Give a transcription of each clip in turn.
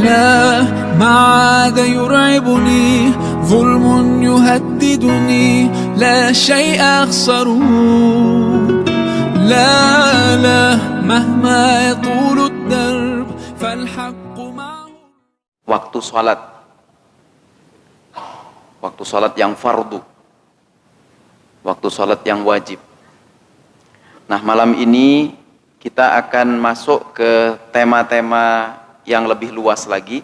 لا ما عاد يرعبني ظلم يهددني لا شيء أخسره لا مهما يطول الدرب فالحق معه. Waktu salat yang fardu, waktu salat yang wajib. Nah, malam ini kita akan masuk ke tema-tema yang lebih luas lagi,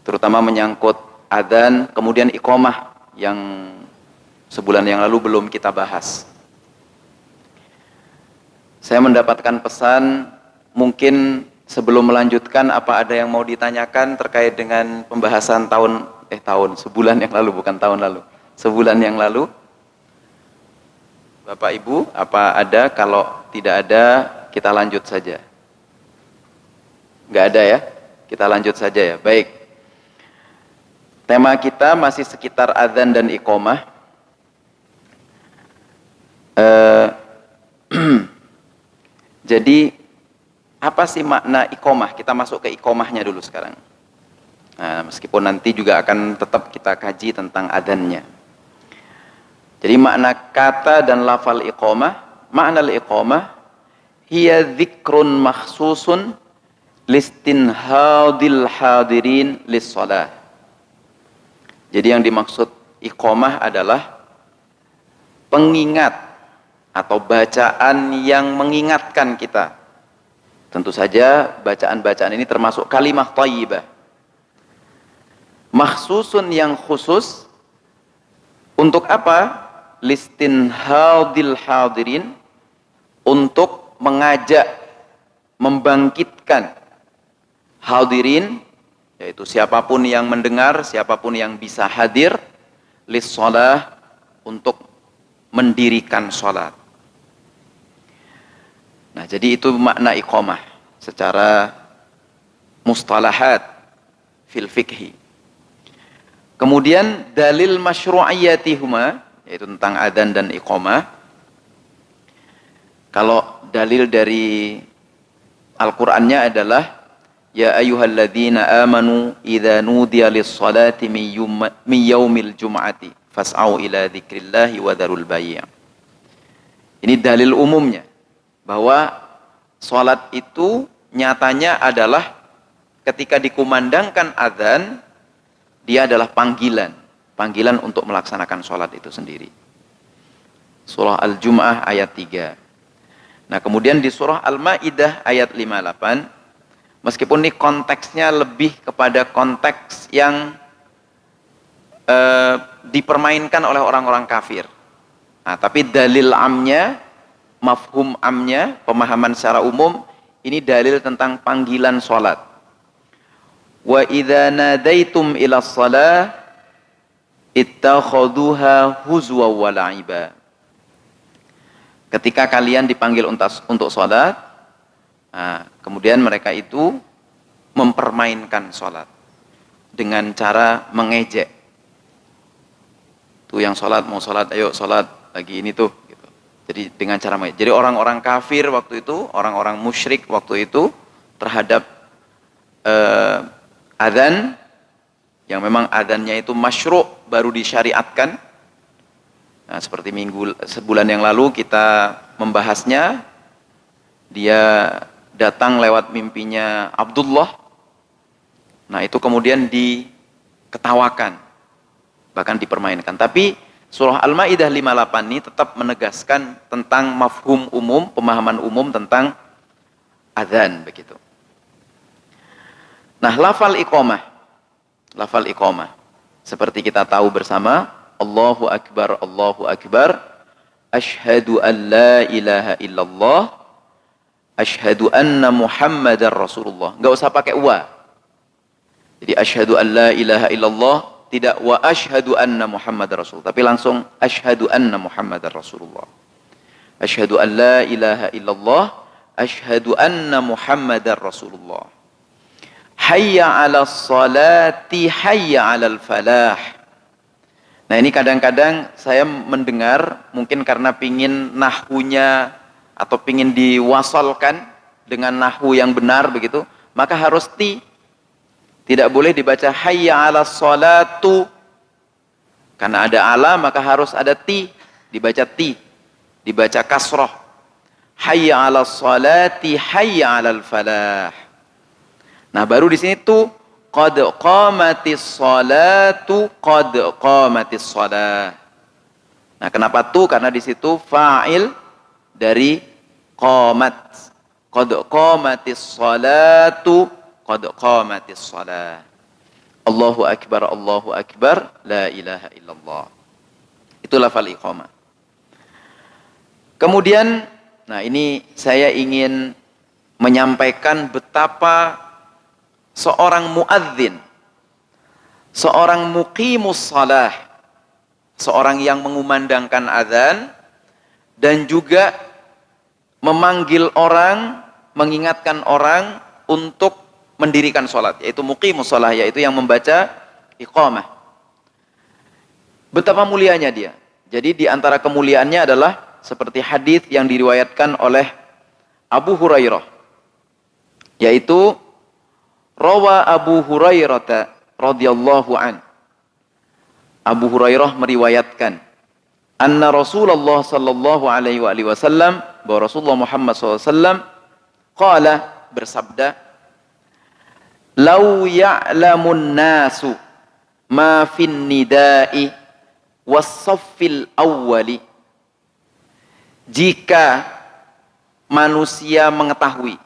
terutama menyangkut adzan, kemudian iqamah yang sebulan yang lalu belum kita bahas. Saya mendapatkan pesan, mungkin sebelum melanjutkan, apa ada yang mau ditanyakan terkait dengan pembahasan sebulan yang lalu, bukan tahun lalu, sebulan yang lalu? Bapak Ibu, apa ada? Kalau tidak ada, kita lanjut saja. Nggak ada ya? Kita lanjut saja ya. Baik. Tema kita masih sekitar adzan dan iqamah. Jadi apa sih makna iqamah? Kita masuk ke iqamahnya dulu sekarang. Nah, meskipun nanti juga akan tetap kita kaji tentang adzannya. Jadi makna kata dan lafal iqamah, makna iqamah hiya dzikrun makhsusun listinhadil hadirin lis-shalah. Jadi yang dimaksud iqamah adalah pengingat atau bacaan yang mengingatkan kita. Tentu saja bacaan-bacaan ini termasuk kalimah thayyibah. Makhsusun yang khusus untuk apa? Listinhadil hadirin, untuk mengajak, membangkitkan hadirin, yaitu siapapun yang mendengar, siapapun yang bisa hadir, lis-shalah, untuk mendirikan salat. Nah, jadi itu makna iqamah secara mustalahat fil fikhi. Kemudian dalil masyru'iyatihuma, yaitu tentang adzan dan iqamah. Kalau dalil dari Al-Qur'annya adalah ya ayyuhalladzina amanu idza nudiya lis-salati min yaumil jum'ati fas'au ila dzikrillahi wa dzarul bai'. Ini dalil umumnya bahwa salat itu nyatanya adalah ketika dikumandangkan adzan, dia adalah panggilan untuk melaksanakan salat itu sendiri. Surah Al-Jum'ah ayat 3. Nah, kemudian di surah Al-Maidah ayat 58, meskipun ini konteksnya lebih kepada konteks yang dipermainkan oleh orang-orang kafir. Nah, tapi dalil amnya, mafhum amnya, pemahaman secara umum, ini dalil tentang panggilan salat. Wa idza nadaitum ila shalah ittakhaduha huzwa wa la'iba. Ketika kalian dipanggil untuk salat, nah, kemudian mereka itu mempermainkan salat dengan cara mengejek. Tuh yang salat, mau salat, ayo salat lagi ini tuh. Jadi dengan cara jadi orang-orang kafir waktu itu, orang-orang musyrik waktu itu terhadap adzan yang memang adzannya itu masyru', baru disyariatkan. Nah, seperti sebulan yang lalu kita membahasnya, dia datang lewat mimpinya Abdullah. Nah, itu kemudian diketawakan, bahkan dipermainkan. Tapi surah Al-Maidah 58 ini tetap menegaskan tentang mafhum umum, pemahaman umum tentang adzan begitu. Nah, lafal iqamah seperti kita tahu bersama, Allahu Akbar, asyhadu an la ilaha illallah, asyhadu anna Muhammadar Rasulullah. Enggak usah pakai wa. Jadi asyhadu an la ilaha illallah, tidak wa asyhadu anna Muhammadar Rasul, tapi langsung asyhadu anna Muhammadar Rasulullah. Asyhadu an la ilaha illallah, asyhadu anna Muhammadar Rasulullah. Hayya 'alas salati, hayya 'alal falah. Nah, ini kadang-kadang saya mendengar, mungkin karena pingin nahwunya atau pingin diwasolkan dengan nahwu yang benar begitu, maka harus ti. Tidak boleh dibaca hayya 'alas sholatu. Karena ada ala maka harus ada ti, dibaca ti, dibaca kasroh. Hayya 'alas sholati, hayya 'alal falah. Nah, baru di sini tuh qad qamatis sholatu, qad qamatis sholah. Nah, kenapa tuh? Karena di situ fa'il dari qamat. Qad qamatis sholatu, qad qamatis sholah. Allahu akbar, la ilaha illallah. Itu lafal iqamah. Kemudian, nah ini saya ingin menyampaikan betapa seorang muadzin, seorang muqimus shalah, seorang yang mengumandangkan azan dan juga memanggil orang, mengingatkan orang untuk mendirikan sholat, yaitu muqimus shalah, yaitu yang membaca iqamah. Betapa mulianya dia. Jadi di antara kemuliaannya adalah seperti hadis yang diriwayatkan oleh Abu Hurairah, yaitu rawa Abu Hurairah radhiyallahu an. Abu Hurairah meriwayatkan anna Rasulullah sallallahu alaihi wasallam, bahwa Rasulullah Muhammad sallallahu alaihi wasallam qala, bersabda, "Lau ya'lamun nasu ma fin nida'i was-saffil awwali." Jika manusia mengetahui,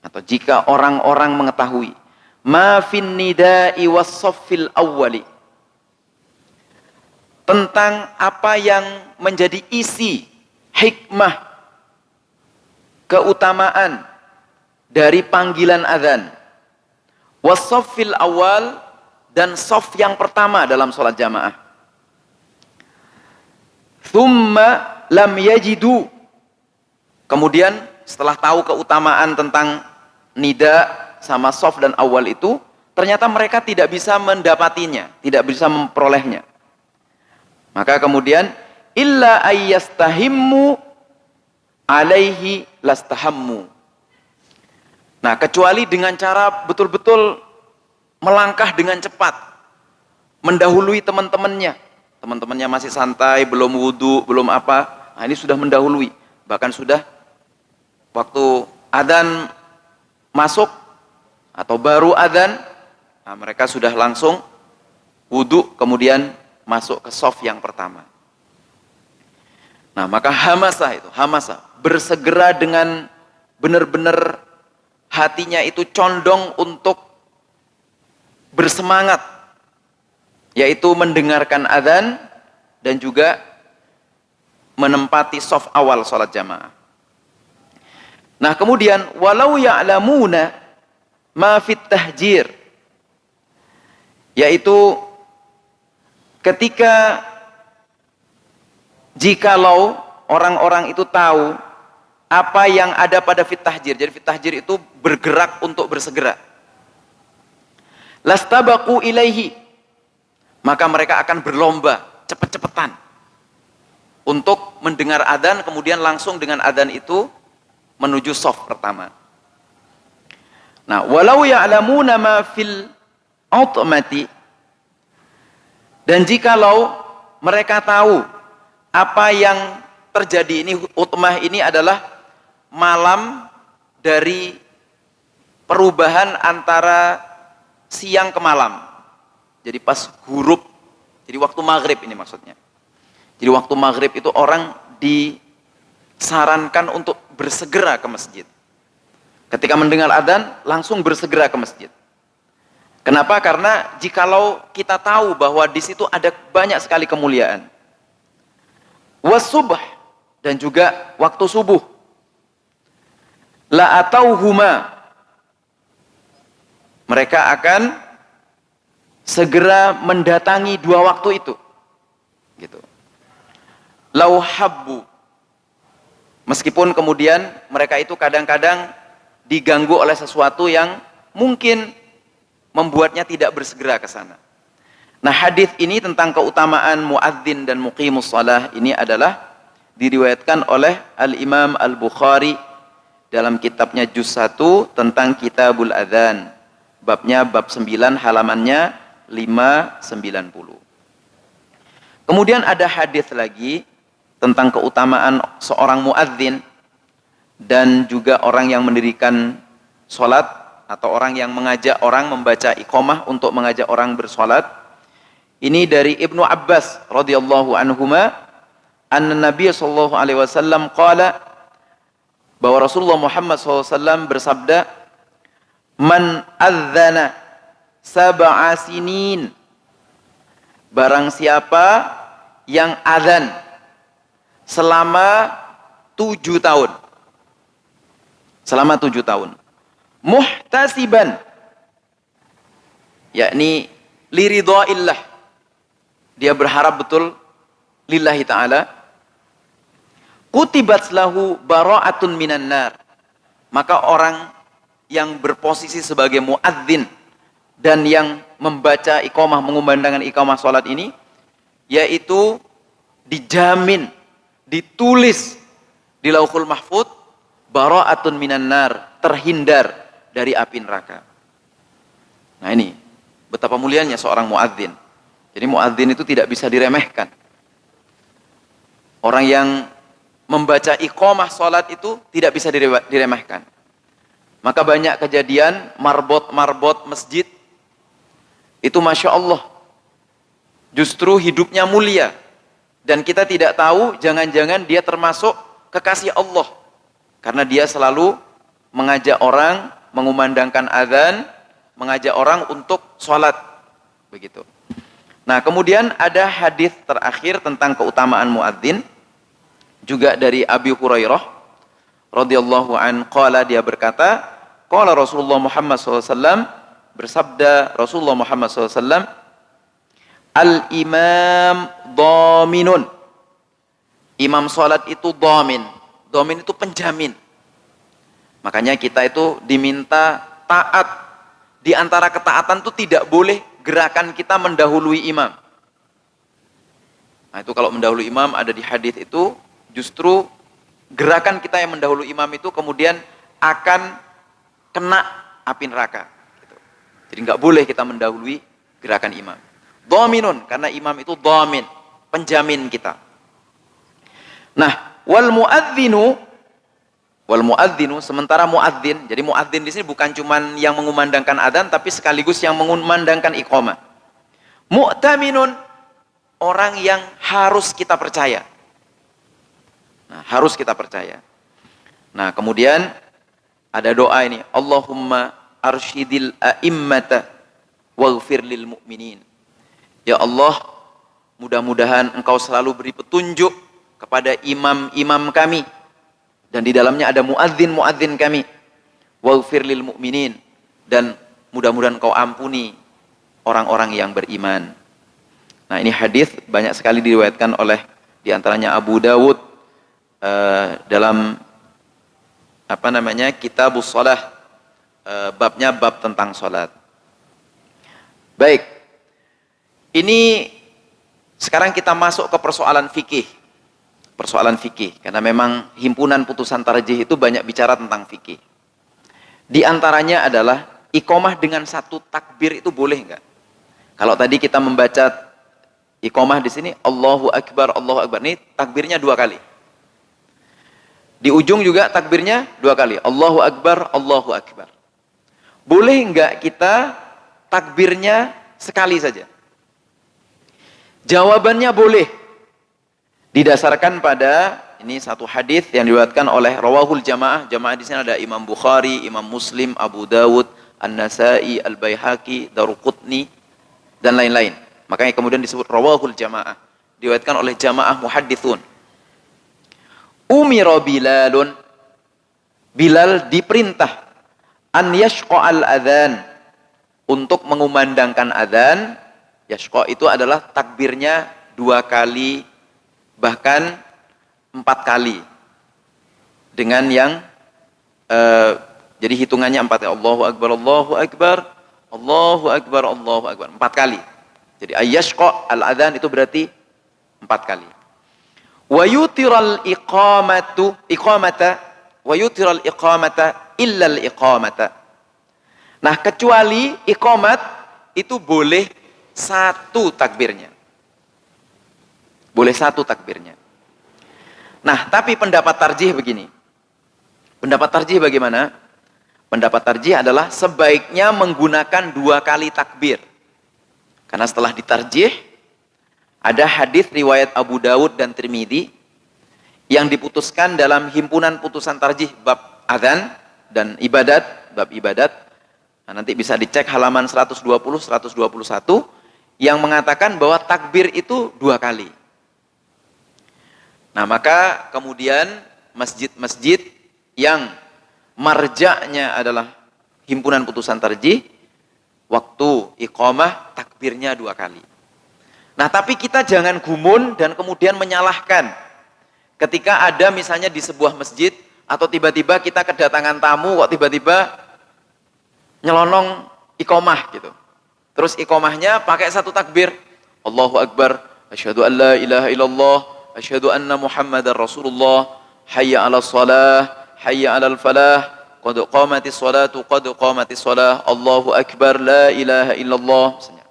atau jika orang-orang mengetahui, ma fin nida'i was-saffil awwali, tentang apa yang menjadi isi, hikmah, keutamaan dari panggilan azan, was-saffil awal, dan saf yang pertama dalam sholat jamaah. Thumma lam yajidu, kemudian setelah tahu keutamaan tentang nida sama saf dan awal itu, ternyata mereka tidak bisa mendapatinya, tidak bisa memperolehnya. Maka kemudian illa ayyastahimmu alaihi lastahammu. Nah, kecuali dengan cara betul-betul melangkah dengan cepat, mendahului teman-temannya. Teman-temannya masih santai, belum wudu, belum apa. Nah, ini sudah mendahului. Bahkan sudah waktu adzan masuk atau baru adzan, nah, mereka sudah langsung wudu, kemudian masuk ke shaf yang pertama. Nah, maka hamasah itu, hamasah, bersegera dengan benar-benar hatinya itu condong untuk bersemangat, yaitu mendengarkan adzan dan juga menempati shaf awal sholat jamaah. Nah, kemudian walau ya'lamuna ma fit tahjir, yaitu ketika jikalau orang-orang itu tahu apa yang ada pada fit tahjir. Jadi fit tahjir itu bergerak untuk bersegera. Lastabaqu ilaihi, maka mereka akan berlomba cepet-cepetan untuk mendengar adzan, kemudian langsung dengan adzan itu menuju shaf pertama. Nah, walau ya'lamuna ma fil utmati, dan jikalau mereka tahu apa yang terjadi, ini utmah ini adalah malam dari perubahan antara siang ke malam. Jadi pas huruf, jadi waktu maghrib ini maksudnya. Jadi waktu maghrib itu orang disarankan untuk bersegera ke masjid. Ketika mendengar adzan, langsung bersegera ke masjid. Kenapa? Karena jikalau kita tahu bahwa di situ ada banyak sekali kemuliaan. Wasubh, dan juga waktu subuh. La atauhuma, mereka akan segera mendatangi dua waktu itu. Gitu. Lau habbu, meskipun kemudian mereka itu kadang-kadang diganggu oleh sesuatu yang mungkin membuatnya tidak bersegera ke sana. Nah, hadis ini tentang keutamaan muadzin dan muqimus shalah ini adalah diriwayatkan oleh Al-Imam Al-Bukhari dalam kitabnya Juz 1 tentang Kitabul Adzan, Babnya bab 9, halamannya 590. Kemudian ada hadis lagi tentang keutamaan seorang muadzin dan juga orang yang mendirikan sholat atau orang yang mengajak orang membaca iqamah untuk mengajak orang bersolat. Ini dari Ibnu Abbas radhiyallahu anhuma, anna Nabi sallallahu alaihi wasallam qala, bahwa Rasulullah Muhammad SAW bersabda, man adzana sab'a sinin, barang siapa yang azan selama 7 tahun, selama 7 tahun, muhtasiban, yakni liridhaillah, dia berharap betul lillahi ta'ala, kutibat lahu bara'atun minan nar, maka orang yang berposisi sebagai muadzin dan yang membaca iqamah, mengumandangkan iqamah salat ini, yaitu dijamin, ditulis di Lauhul Mahfuz, bara'atun minan nar, terhindar dari api neraka. Nah ini betapa mulianya seorang muadzin. Jadi muadzin itu tidak bisa diremehkan. Orang yang membaca iqamah salat itu tidak bisa diremehkan. Maka banyak kejadian marbot masjid itu Masya Allah justru hidupnya mulia, dan kita tidak tahu, jangan-jangan dia termasuk kekasih Allah karena dia selalu mengajak orang, mengumandangkan azan, mengajak orang untuk sholat begitu. Nah kemudian ada hadis terakhir tentang keutamaan muadzin juga dari Abi Hurairah radhiyallahu an, qala, dia berkata, qala Rasulullah Muhammad SAW, bersabda Rasulullah Muhammad SAW, al-imam dhaminun, imam salat itu dhamin. Dhamin itu penjamin. Makanya kita itu diminta taat. Di antara ketaatan itu tidak boleh gerakan kita mendahului imam. Nah itu kalau mendahului imam ada di hadis itu, justru gerakan kita yang mendahului imam itu kemudian akan kena api neraka. Jadi nggak boleh kita mendahului gerakan imam. Dhaminun, karena imam itu dhamin, penjamin kita. Nah, wal muadzinu, sementara muadzin, jadi muadzin di sini bukan cuman yang mengumandangkan adzan, tapi sekaligus yang mengumandangkan iqamah. Mu'taminun, orang yang harus kita percaya. Nah, harus kita percaya. Nah, kemudian ada doa ini, Allahumma arsyidil a'immata waghfir lil mu'minin. Ya Allah, mudah-mudahan Engkau selalu beri petunjuk kepada imam-imam kami, dan di dalamnya ada muadzin kami. Waghfir lil mu'minin, dan mudah-mudahan Engkau ampuni orang-orang yang beriman. Nah, ini hadis banyak sekali diriwayatkan oleh diantaranya Abu Dawud dalam Kitabus Shalah, babnya bab tentang salat. Baik. Ini sekarang kita masuk ke persoalan fikih. Persoalan fikih, karena memang himpunan putusan tarjih itu banyak bicara tentang fikih. Di antaranya adalah iqamah dengan satu takbir itu boleh enggak? Kalau tadi kita membaca iqamah di sini Allahu Akbar, ini takbirnya 2 kali. Di ujung juga takbirnya 2 kali, Allahu Akbar, Allahu Akbar. Boleh enggak kita takbirnya sekali saja? Jawabannya boleh. Didasarkan pada ini satu hadis yang diriwayatkan oleh rawahul jamaah. Jamaah di sini ada Imam Bukhari, Imam Muslim, Abu Dawud, An-Nasai, Al-Baihaqi, Daruqutni dan lain-lain. Makanya kemudian disebut rawahul jamaah. Diriwayatkan oleh jamaah muhadditsun. Umira Bilalun, Bilal diperintah an yashqa'al adzan, untuk mengumandangkan adzan. Yashqa itu adalah takbirnya 2 kali, bahkan 4 kali. Dengan yang jadi hitungannya 4 ya. Allahu Akbar, Allahu Akbar, Allahu Akbar, Allahu Akbar. 4 kali. Jadi ayyashqa al-adzan itu berarti 4 kali. Wa yutiral iqamata illa al-iqamata. Nah, kecuali iqamat itu boleh satu takbirnya. Boleh satu takbirnya. Nah, tapi pendapat tarjih begini. Pendapat tarjih bagaimana? Pendapat tarjih adalah sebaiknya menggunakan 2 kali takbir. Karena setelah ditarjih, ada hadis riwayat Abu Dawud dan Tirmidzi yang diputuskan dalam himpunan putusan tarjih bab adzan dan ibadat, bab ibadat. Nah, nanti bisa dicek halaman 120, 121 yang mengatakan bahwa takbir itu 2 kali. Nah, maka kemudian masjid-masjid yang marja'nya adalah himpunan putusan tarjih, waktu iqamah takbirnya 2 kali. Nah, tapi kita jangan gumun dan kemudian menyalahkan ketika ada misalnya di sebuah masjid atau tiba-tiba kita kedatangan tamu kok tiba-tiba nyelonong iqamah gitu. Terus iqamahnya pakai 1 takbir. Allahu Akbar, asyhadu an la ilaha illallah, asyhadu anna Muhammadar Rasulullah, hayya 'alas shalah, hayya 'alal falah, qad qamatis shalatu, qad qamatis shalah, Allahu Akbar, la ilaha illallah. Misalnya.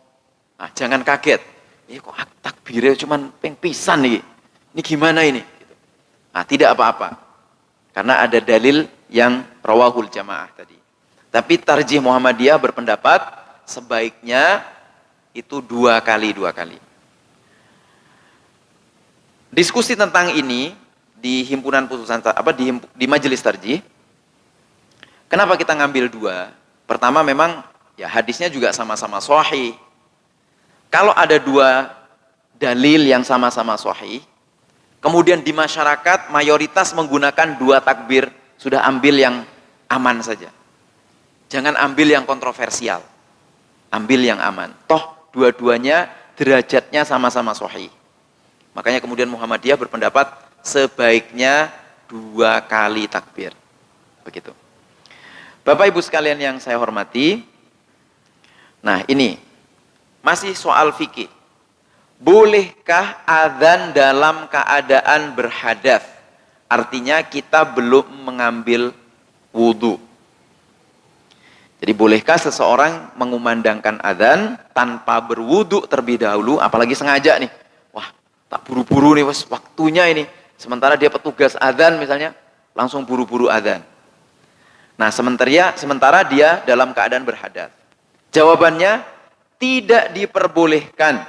Nah, jangan kaget. Ini kok takbirnya cuman ping pisan nih. Ini gimana ini? Gitu. Nah, tidak apa-apa. Karena ada dalil yang rawahul jamaah tadi. Tapi tarjih Muhammadiyah berpendapat sebaiknya itu 2 kali. Diskusi tentang ini di himpunan putusan di majelis tarjih. Kenapa kita ngambil 2? Pertama memang ya hadisnya juga sama-sama sahih. Kalau ada 2 dalil yang sama-sama sahih, kemudian di masyarakat mayoritas menggunakan 2 takbir, sudah ambil yang aman saja. Jangan ambil yang kontroversial. Ambil yang aman. Toh dua-duanya derajatnya sama-sama sahih. Makanya kemudian Muhammadiyah berpendapat sebaiknya 2 kali takbir. Begitu. Bapak Ibu sekalian yang saya hormati. Nah, ini masih soal fikih. Bolehkah adzan dalam keadaan berhadas? Artinya kita belum mengambil wudu. Jadi bolehkah seseorang mengumandangkan adzan tanpa berwudu terlebih dahulu, apalagi sengaja nih. Wah, tak buru-buru nih waktunya ini. Sementara dia petugas adzan misalnya, langsung buru-buru adzan. Nah, sementara dia dalam keadaan berhadas. Jawabannya, tidak diperbolehkan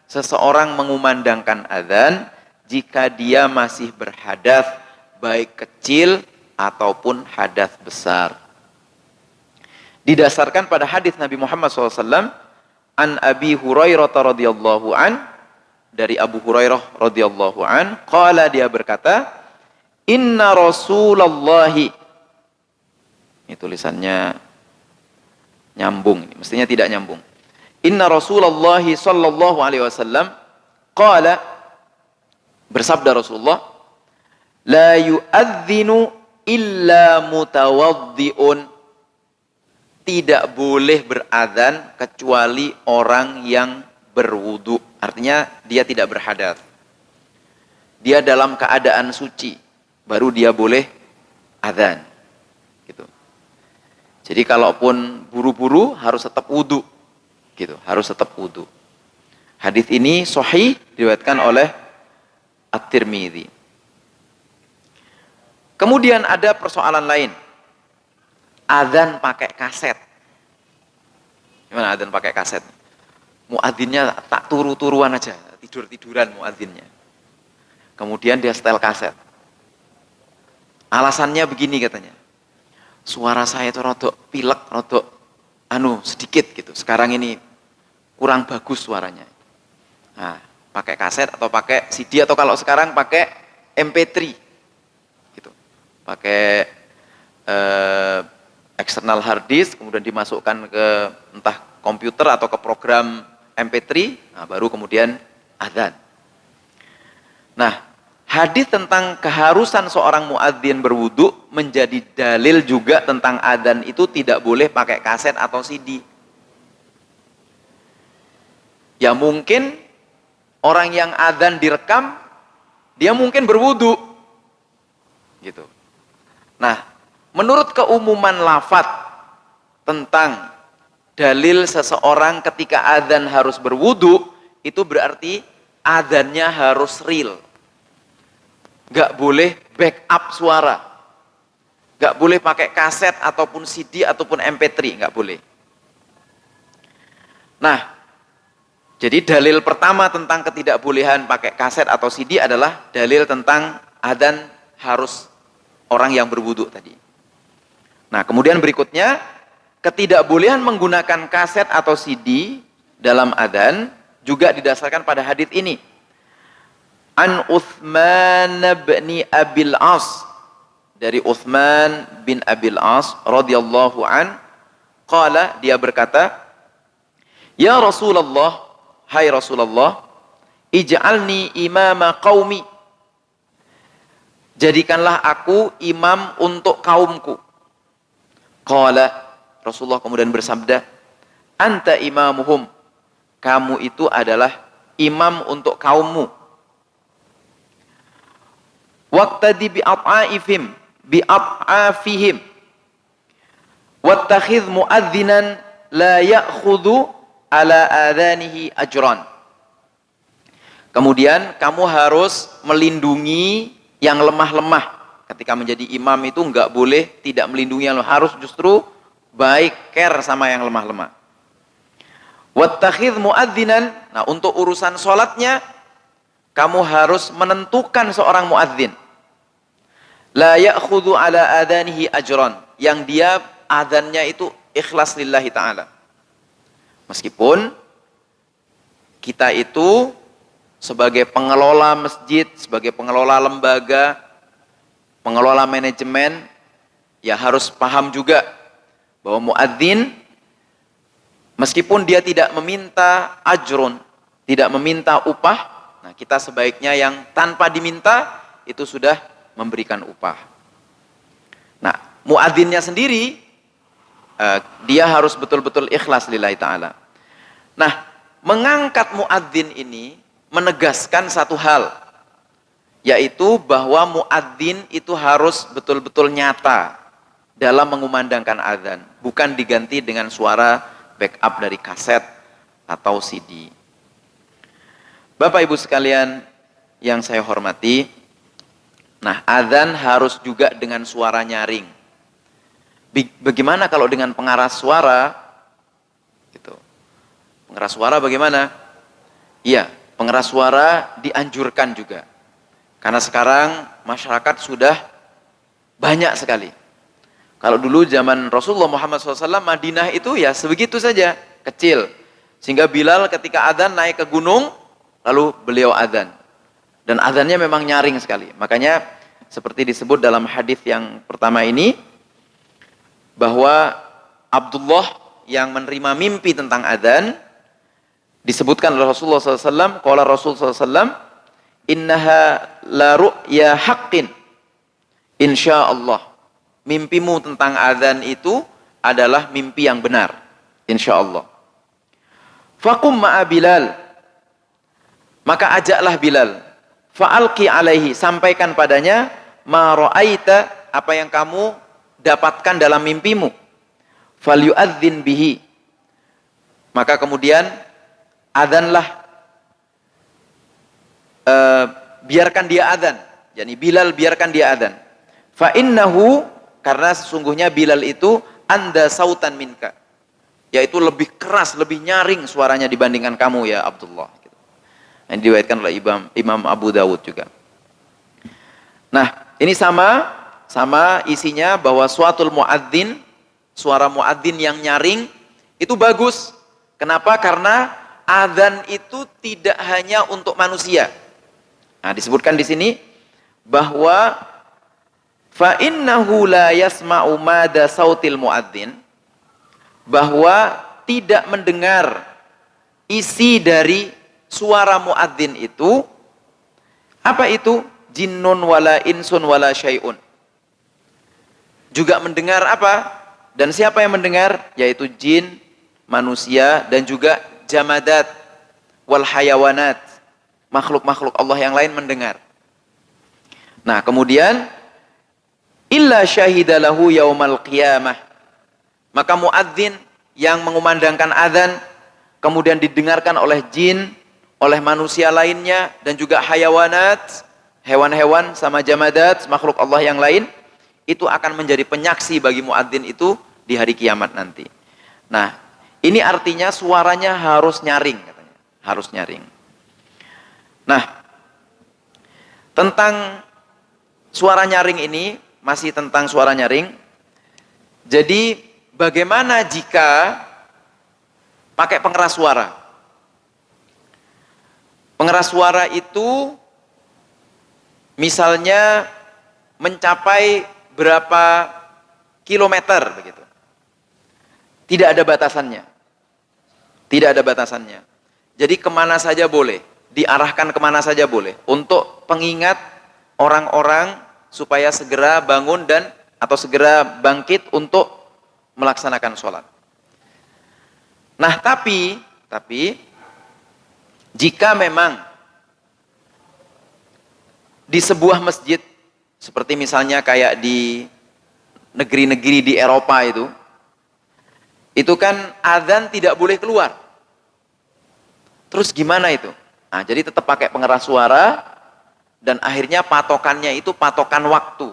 seseorang mengumandangkan adzan jika dia masih berhadas, baik kecil ataupun hadas besar. Didasarkan pada hadis Nabi Muhammad SAW, an Abi Hurairah radhiyallahu an, dari Abu Hurairah radhiyallahu an, qala, dia berkata, inna Rasulullahi, ini tulisannya nyambung, ini mestinya tidak nyambung. Inna Rasulullahi sallallahu alaihi wasallam qala, bersabda Rasulullah, la yu'adzinu illa mutawaddi'un, tidak boleh beradzan kecuali orang yang berwudu. Artinya dia tidak berhadas. Dia dalam keadaan suci, baru dia boleh adzan. Gitu. Jadi kalaupun buru-buru harus tetap wudu. Gitu, harus tetap wudu. Hadis ini sahih diriwayatkan oleh At-Tirmidzi. Kemudian ada persoalan lain. Adzan pakai kaset. Gimana adzan pakai kaset? Muadzinnya tak turu-turuan aja, tidur-tiduran muadzinnya. Kemudian dia setel kaset. Alasannya begini katanya. Suara saya itu rodok pilek, rodok sedikit gitu. Sekarang ini kurang bagus suaranya. Nah, pakai kaset atau pakai CD atau kalau sekarang pakai MP3 gitu. Pakai external hard disk, kemudian dimasukkan ke entah komputer atau ke program MP3, nah baru kemudian adzan. Nah, hadis tentang keharusan seorang muadzin berwudu menjadi dalil juga tentang adzan itu tidak boleh pakai kaset atau CD. Ya mungkin orang yang adzan direkam, dia mungkin berwudu. Gitu. Nah, menurut keumuman lafadz tentang dalil seseorang ketika adzan harus berwudu, itu berarti adzannya harus real. Gak boleh backup suara. Gak boleh pakai kaset ataupun CD ataupun MP3, gak boleh. Nah, jadi dalil pertama tentang ketidakbolehan pakai kaset atau CD adalah dalil tentang adzan harus orang yang berwudu tadi. Nah, kemudian berikutnya, ketidakbolehan menggunakan kaset atau CD dalam adzan juga didasarkan pada hadis ini. An Utsman bin Abil As, dari Utsman bin Abil As radhiyallahu an, qala, dia berkata, ya Rasulullah, hai Rasulullah, ij'alni imama qaumi, jadikanlah aku imam untuk kaumku. Qala, Rasulullah kemudian bersabda, anta imamuhum, kamu itu adalah imam untuk kaummu. Waqtadi bi'at'afihim wattakhidh mu'adzinan la ya'khudhu ala adhanihi ajran. Kemudian kamu harus melindungi yang lemah-lemah. Ketika menjadi imam itu enggak boleh tidak melindungi yang lemah, harus justru baik, care sama yang lemah-lemah. Wattakhidh mu'adzinan, nah untuk urusan sholatnya kamu harus menentukan seorang muadzin. La ya'khudhu ala adhanihi ajran, yang dia adzannya itu ikhlas lillahi ta'ala. Meskipun kita itu sebagai pengelola masjid, sebagai pengelola lembaga, pengelola manajemen, ya harus paham juga bahwa muadzin meskipun dia tidak meminta ajrun, tidak meminta upah, nah kita sebaiknya yang tanpa diminta itu sudah memberikan upah. Nah, muadzinnya sendiri dia harus betul-betul ikhlas lillahi ta'ala. Nah, mengangkat muadzin ini menegaskan satu hal, yaitu bahwa muadzin itu harus betul-betul nyata dalam mengumandangkan azan, bukan diganti dengan suara backup dari kaset atau CD. Bapak Ibu sekalian yang saya hormati, nah azan harus juga dengan suara nyaring. Bagaimana kalau dengan pengeras suara? Gitu. Pengeras suara bagaimana? Iya, pengeras suara dianjurkan juga. Karena sekarang masyarakat sudah banyak sekali. Kalau dulu zaman Rasulullah Muhammad SAW, Madinah itu ya sebegitu saja, kecil. Sehingga Bilal ketika adzan naik ke gunung, lalu beliau adzan. Dan adzannya memang nyaring sekali. Makanya seperti disebut dalam hadis yang pertama ini, bahwa Abdullah yang menerima mimpi tentang adzan, disebutkan oleh Rasulullah SAW, qala Rasulullah SAW, innaha la ru'ya haqqin, insyaallah, mimpimu tentang adzan itu adalah mimpi yang benar, insyaallah. Faqum ma'a Bilal, maka ajaklah Bilal, fa'alqi alaihi, sampaikan padanya, ma ra'aita, apa yang kamu dapatkan dalam mimpimu, falyu'adzin bihi, maka kemudian adzanlah, biarkan dia adzan, yakni Bilal biarkan dia adzan. Fa innahu, karena sesungguhnya Bilal itu anda sautan minka, yaitu lebih keras, lebih nyaring suaranya dibandingkan kamu ya Abdullah. Yang diriwayatkan oleh Imam Abu Dawud juga. Nah, ini sama isinya bahwa suatul muadzin, suara muadzin yang nyaring itu bagus. Kenapa? Karena adzan itu tidak hanya untuk manusia. Nah, disebutkan di sini bahwa fa innahu la yasma'u mada sautil muadzin, bahwa tidak mendengar isi dari suara muadzin itu, apa itu? Jinnun wala insun wala syai'un. Juga mendengar apa? Dan siapa yang mendengar? Yaitu jin, manusia, dan juga jamadat wal hayawanat, makhluk-makhluk Allah yang lain mendengar. Nah, kemudian illa syahidalahu yaumal qiyamah, maka muadzin yang mengumandangkan adzan kemudian didengarkan oleh jin, oleh manusia lainnya, dan juga hayawanat, hewan-hewan sama jamadat, makhluk Allah yang lain, itu akan menjadi penyaksi bagi muadzin itu di hari kiamat nanti. Nah, ini artinya suaranya harus nyaring, katanya. Harus nyaring. Nah, tentang suara nyaring ini, masih tentang suara nyaring. Jadi, bagaimana jika pakai pengeras suara? Pengeras suara itu misalnya mencapai berapa kilometer begitu. Tidak ada batasannya. Tidak ada batasannya. Jadi kemana saja boleh, diarahkan kemana saja boleh, untuk pengingat orang-orang supaya segera bangun dan atau segera bangkit untuk melaksanakan sholat. Nah, tapi jika memang di sebuah masjid, seperti misalnya kayak di negeri-negeri di Eropa itu kan adzan tidak boleh keluar. Terus gimana itu? Nah, jadi tetap pakai pengeras suara, dan akhirnya patokannya itu patokan waktu.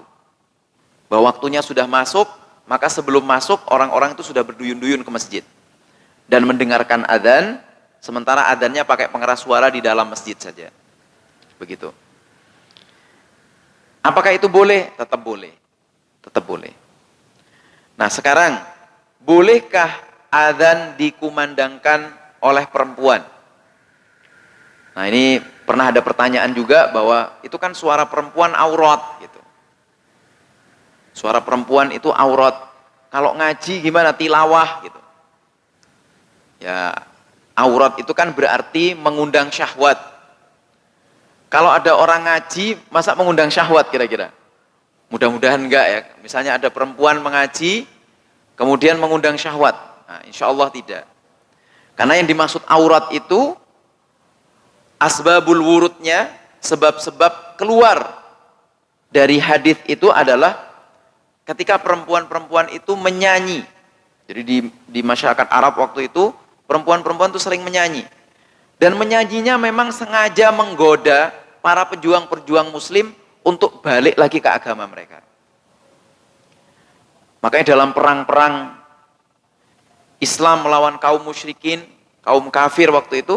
Bahwa waktunya sudah masuk, maka sebelum masuk orang-orang itu sudah berduyun-duyun ke masjid dan mendengarkan adzan, sementara adzannya pakai pengeras suara di dalam masjid saja. Begitu. Apakah itu boleh? Tetap boleh. Tetap boleh. Nah, sekarang bolehkah adzan dikumandangkan oleh perempuan? Nah, ini pernah ada pertanyaan juga bahwa itu kan suara perempuan aurat gitu. Suara perempuan itu aurat. Kalau ngaji gimana? Tilawah gitu. Ya, aurat itu kan berarti mengundang syahwat. Kalau ada orang ngaji, masa mengundang syahwat kira-kira? Mudah-mudahan enggak ya. Misalnya ada perempuan mengaji, kemudian mengundang syahwat. Nah, insya Allah tidak. Karena yang dimaksud aurat itu, asbabul wurudnya, sebab-sebab keluar dari hadis itu adalah ketika perempuan-perempuan itu menyanyi. Jadi di masyarakat Arab waktu itu, perempuan-perempuan itu sering menyanyi. Dan menyanyinya memang sengaja menggoda para pejuang-pejuang muslim untuk balik lagi ke agama mereka. Makanya dalam perang-perang Islam melawan kaum musyrikin, kaum kafir waktu itu,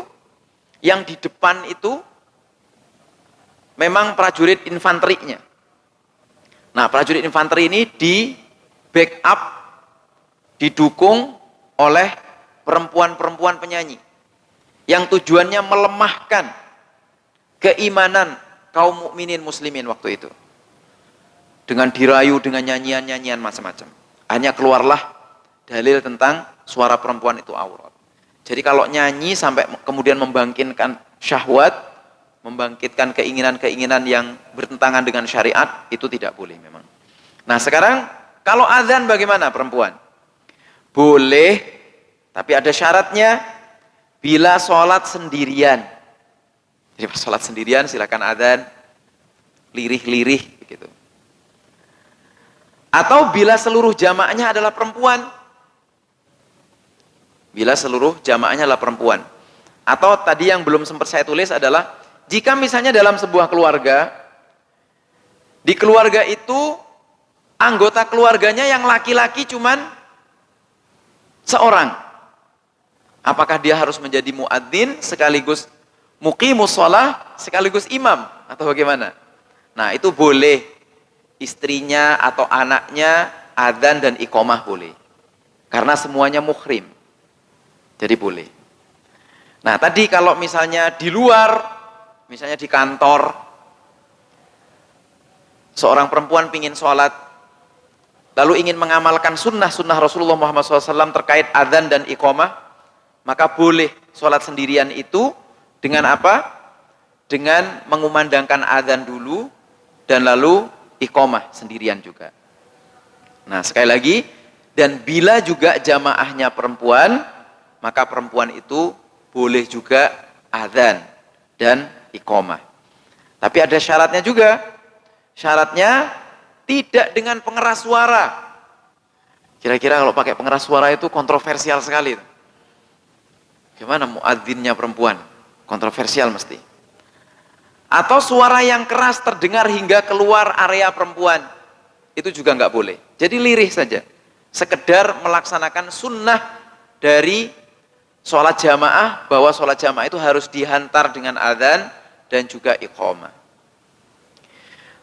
yang di depan itu memang prajurit infanterinya. Nah, prajurit infanteri ini di backup, didukung oleh perempuan-perempuan penyanyi yang tujuannya melemahkan keimanan kaum mukminin muslimin waktu itu, dengan dirayu dengan nyanyian-nyanyian macam-macam. Hanya keluarlah dalil tentang suara perempuan itu aurat. Jadi kalau nyanyi sampai kemudian membangkitkan syahwat, membangkitkan keinginan-keinginan yang bertentangan dengan syariat, itu tidak boleh memang. Nah, sekarang kalau azan bagaimana perempuan? Boleh, tapi ada syaratnya. Bila sholat sendirian. Jadi pas sholat sendirian silakan azan, lirih-lirih begitu. Atau bila seluruh jamaahnya adalah perempuan. Bila seluruh jamaahnya adalah perempuan. Atau tadi yang belum sempat saya tulis adalah, jika misalnya dalam sebuah keluarga, di keluarga itu anggota keluarganya yang laki-laki cuman seorang. Apakah dia harus menjadi muadzin sekaligus muqimus shalah sekaligus imam atau bagaimana? Nah, itu boleh. Istrinya atau anaknya adzan dan iqamah boleh. Karena semuanya muhrim. Jadi boleh. Nah, tadi kalau misalnya di luar, misalnya di kantor, seorang perempuan pingin sholat, lalu ingin mengamalkan sunnah-sunnah Rasulullah Muhammad SAW terkait adzan dan iqamah, maka boleh sholat sendirian itu dengan apa? Dengan mengumandangkan adzan dulu, dan lalu iqamah sendirian juga. Nah, sekali lagi, dan bila juga jamaahnya perempuan, maka perempuan itu boleh juga adzan dan iqamah. Tapi ada syaratnya juga. Syaratnya tidak dengan pengeras suara. Kira-kira kalau pakai pengeras suara itu kontroversial sekali. Gimana muadzinnya perempuan? Kontroversial mesti. Atau suara yang keras terdengar hingga keluar area perempuan. Itu juga nggak boleh. Jadi lirih saja. Sekedar melaksanakan sunnah dari sholat jamaah, bahwa sholat jamaah itu harus dihantar dengan adzan dan juga iqamah.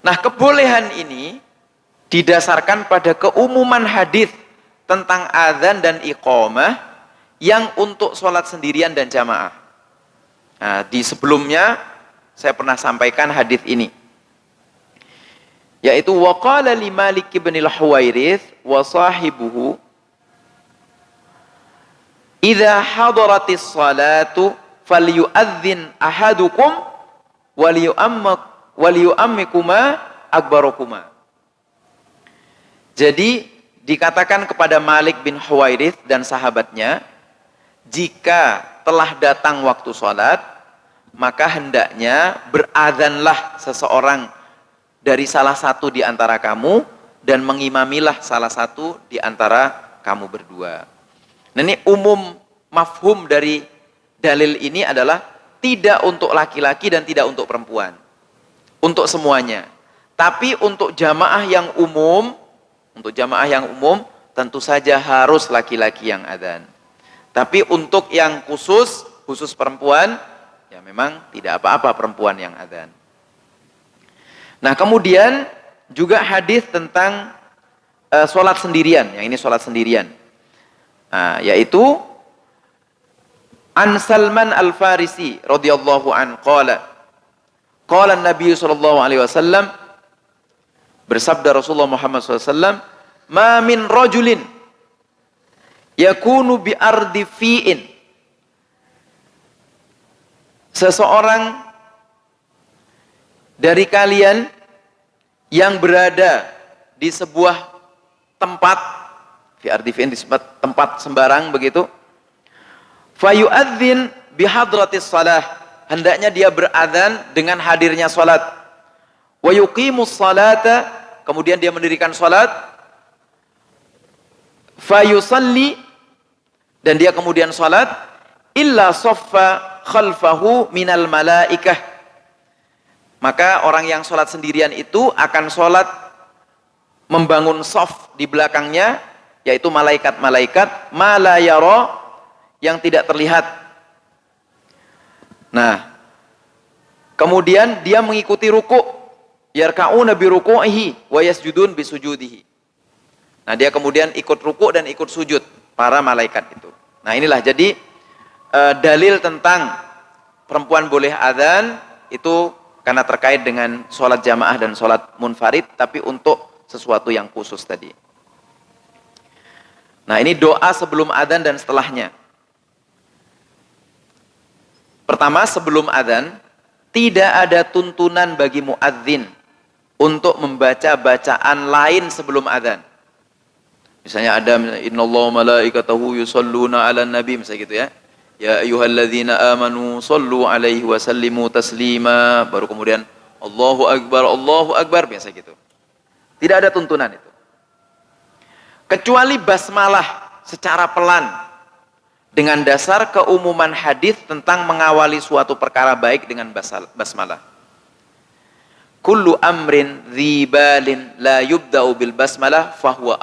Nah, kebolehan ini didasarkan pada keumuman hadis tentang adzan dan iqamah yang untuk sholat sendirian dan jamaah. Nah, di sebelumnya saya pernah sampaikan hadis ini, yaitu waqala li Malik bin al-Huwairits wa sahibuhu idza hadaratis salatu falyu'adzin ahadukum waliyu'ammikuma akbarukuma. Jadi dikatakan kepada Malik bin Huwairits dan sahabatnya, jika telah datang waktu sholat, maka hendaknya beradzanlah seseorang dari salah satu di antara kamu dan mengimamilah salah satu di antara kamu berdua. Nah, ini umum mafhum dari dalil ini adalah tidak untuk laki-laki dan tidak untuk perempuan. Untuk semuanya. Tapi untuk jamaah yang umum, tentu saja harus laki-laki yang adzan. Tapi untuk yang khusus perempuan, ya memang tidak apa-apa perempuan yang adzan. Nah, kemudian juga hadis tentang sholat sendirian. Yang ini sholat sendirian. Nah, yaitu An Salman Al-Farisi radhiyallahu an qala Nabi sallallahu alaihi wasallam, bersabda Rasulullah Muhammad SAW, ma min rajulin yakunu bi ardi fi'in, seseorang dari kalian yang berada di sebuah tempat, fi ardi fi'in, di tempat sembarang begitu, fayu'adzin bihadratis salah, hendaknya dia beradzan dengan hadirnya salat, wa yuqimus salata, kemudian dia mendirikan salat, fayusalli, dan dia kemudian salat, illa saffa khalfahu minal malaikah, maka orang yang salat sendirian itu akan salat membangun shaf di belakangnya, yaitu malaikat-malaikat ma la yara, yang tidak terlihat. Nah, kemudian dia mengikuti ruku', yarka'una bi ruku'ihi wa yasjudun bi sujudihi. Nah, dia kemudian ikut ruku' dan ikut sujud para malaikat itu. Nah, inilah jadi dalil tentang perempuan boleh adzan itu karena terkait dengan sholat jamaah dan sholat munfarid, tapi untuk sesuatu yang khusus tadi. Nah, ini doa sebelum adzan dan setelahnya. Pertama, sebelum adzan tidak ada tuntunan bagi muadzin untuk membaca bacaan lain sebelum adzan. Misalnya ada innallaha malaikatahu yusholluna 'alan nabi, misalnya gitu ya. Ya ayyuhalladzina amanu shollu 'alaihi wa sallimu taslima, baru kemudian Allahu akbar, biasa gitu. Tidak ada tuntunan itu. Kecuali basmalah secara pelan dengan dasar keumuman hadis tentang mengawali suatu perkara baik dengan basmalah. Kullu amrin dzibalin la yubda'u bil basmalah fahuwa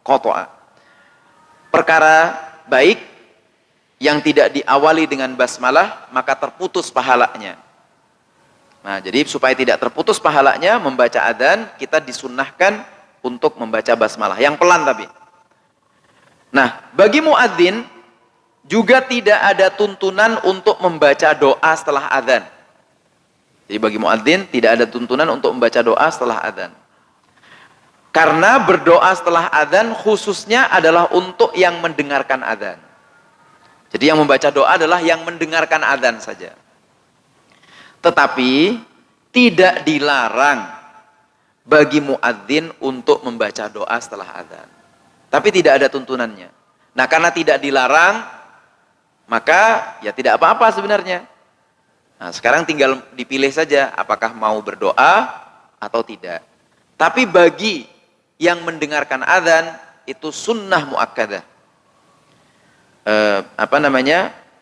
qata'a. Perkara baik yang tidak diawali dengan basmalah maka terputus pahalanya. Nah, jadi supaya tidak terputus pahalanya membaca adzan, kita disunnahkan untuk membaca basmalah yang pelan tapi. Nah, bagi muadzin juga tidak ada tuntunan untuk membaca doa setelah adzan. Jadi bagi muadzin tidak ada tuntunan untuk membaca doa setelah adzan. Karena berdoa setelah adzan khususnya adalah untuk yang mendengarkan adzan. Jadi yang membaca doa adalah yang mendengarkan adzan saja. Tetapi tidak dilarang bagi muadzin untuk membaca doa setelah adzan. Tapi tidak ada tuntunannya. Nah, karena tidak dilarang, maka ya tidak apa-apa sebenarnya. Nah, sekarang tinggal dipilih saja apakah mau berdoa atau tidak. Tapi bagi yang mendengarkan adzan itu sunnah muakkadah.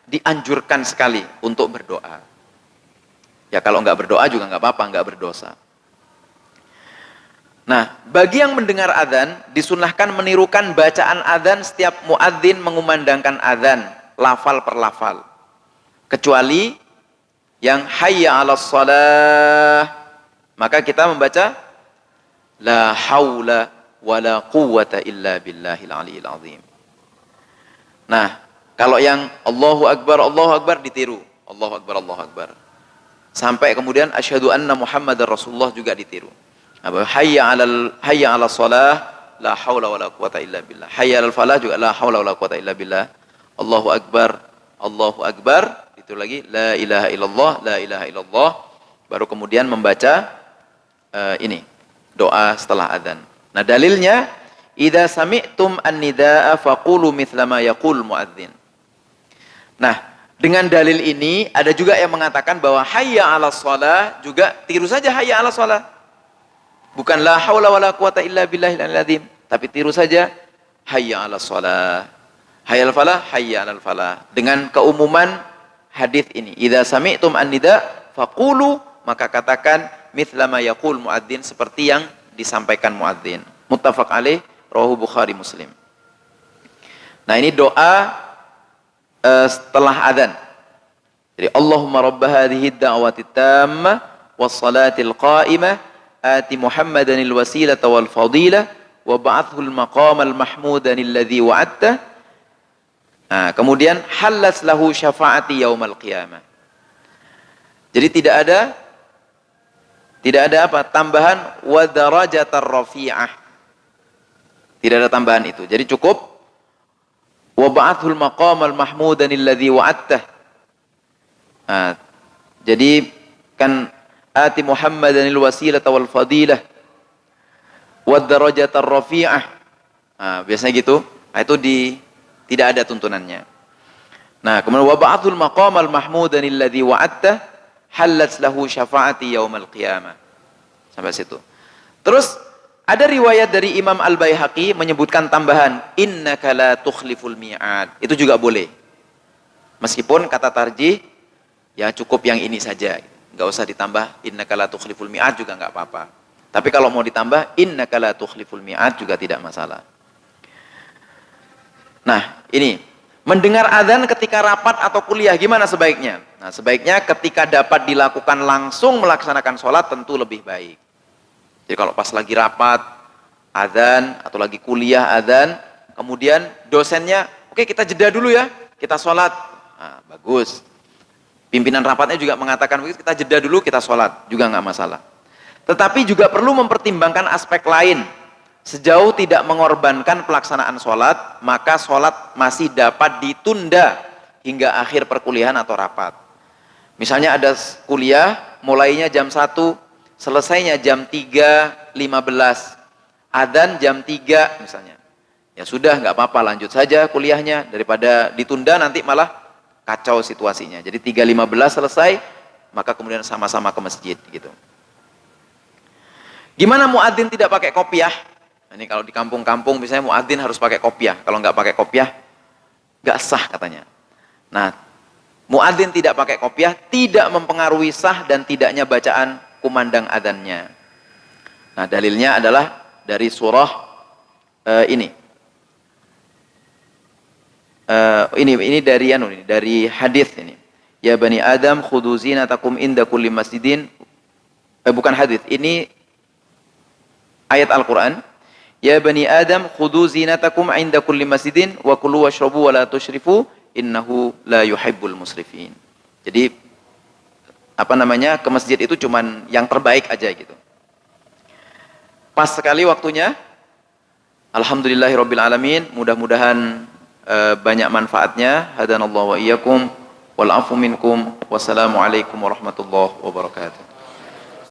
Dianjurkan sekali untuk berdoa. Ya kalau nggak berdoa juga nggak apa-apa, nggak berdosa. Nah, bagi yang mendengar adzan disunnahkan menirukan bacaan adzan setiap muadzin mengumandangkan adzan, lafal per lafal. Kecuali yang hayya 'alas shalah, maka kita membaca la haula wala quwwata illa billahil aliyil azim. Nah, kalau yang Allahu Akbar ditiru. Allahu Akbar. Sampai kemudian asyhadu anna Muhammadar Rasulullah juga ditiru. Hayya 'alas shalah, la haula wala quwwata illa billah. Hayya 'alal falah juga la haula wala quwwata illa billah. Allahu Akbar. Itu lagi la ilaha illallah. Baru kemudian membaca ini doa setelah adzan. Nah, dalilnya idza sami'tum an-nidaa faqulu mithla ma yaqul muadzin. Nah, dengan dalil ini ada juga yang mengatakan bahwa hayya 'alas shalah juga tiru saja hayya 'alas shalah. Bukan la haula wala quwata illa billahil azim, tapi tiru saja hayya 'alas shalah. Hayya 'alal falah, hayya 'alal falah. Dengan keumuman hadis ini, idza sami'tum an-nida faqulu, maka katakan mithla ma yaqul muadzin, seperti yang disampaikan muadzin. Muttafaq alaih, rawahu Bukhari Muslim. Nah, ini doa setelah adzan. Jadi Allahumma rabb hadhihi ad-da'wati tammah was salatil qa'imah ati Muhammadanil wasilata wal fadilah wa ba'athul maqamal mahmudan alladhi wa'adta. Nah, kemudian halas lahu syafaati yaumal qiyamah. Jadi tidak ada apa? Tambahan wa darajatar rafi'ah. Tidak ada tambahan itu. Jadi cukup wa ba'athul maqamal mahmudan alladhi wa'adta. Nah, jadi kan ati Muhammadanil wasilata wal fadilah wad darajatar rafi'ah. Nah, biasanya gitu. Nah, itu tidak ada tuntunannya. Nah, kemudian wa ba'athul maqamal mahmudanil ladzi wa'adta halat lahu syafaati yaumal qiyamah. Sampai situ. Terus ada riwayat dari Imam Al-Baihaqi menyebutkan tambahan innaka la tukhliful mi'ad. Itu juga boleh. Meskipun kata tarjih ya cukup yang ini saja. Enggak usah ditambah innaka la tukhliful mi'ad juga enggak apa-apa. Tapi kalau mau ditambah innaka la tukhliful mi'ad juga tidak masalah. Nah, ini mendengar adzan ketika rapat atau kuliah gimana sebaiknya? Nah, sebaiknya ketika dapat dilakukan langsung melaksanakan sholat tentu lebih baik. Jadi kalau pas lagi rapat adzan atau lagi kuliah adzan, kemudian dosennya, oke, kita jeda dulu ya, kita sholat. Nah, bagus. Pimpinan rapatnya juga mengatakan begitu, kita jeda dulu, kita sholat, juga nggak masalah. Tetapi juga perlu mempertimbangkan aspek lain. Sejauh tidak mengorbankan pelaksanaan sholat, maka sholat masih dapat ditunda hingga akhir perkuliahan atau rapat. Misalnya ada kuliah, mulainya jam 1, selesainya jam 3.15. Adzan jam 3 misalnya. Ya sudah, nggak apa-apa, lanjut saja kuliahnya, daripada ditunda nanti malah kacau situasinya. Jadi 3.15 selesai, maka kemudian sama-sama ke masjid gitu. Gimana muadzin tidak pakai kopiah? Ini kalau di kampung-kampung misalnya muadzin harus pakai kopiah. Kalau nggak pakai kopiah, nggak sah katanya. Nah, muadzin tidak pakai kopiah tidak mempengaruhi sah dan tidaknya bacaan kumandang adzannya. Nah, dalilnya adalah dari surah ini dari hadis ini. Ya bani Adam khudhu zinatakum inda kulli masjidin. Bukan hadis, ini ayat Al-Qur'an. Ya bani Adam khudhu zinatakum inda kulli masjidin wa kulu washrabu wa la tusyrifu innahu la yuhibbul musrifin. Jadi ke masjid itu cuman yang terbaik aja gitu. Pas sekali waktunya. Alhamdulillahirabbil alamin, mudah-mudahan banyak manfaatnya. Hadanallahu wa iyyakum wal afu minkum. Wassalamualaikum warahmatullahi wabarakatuh.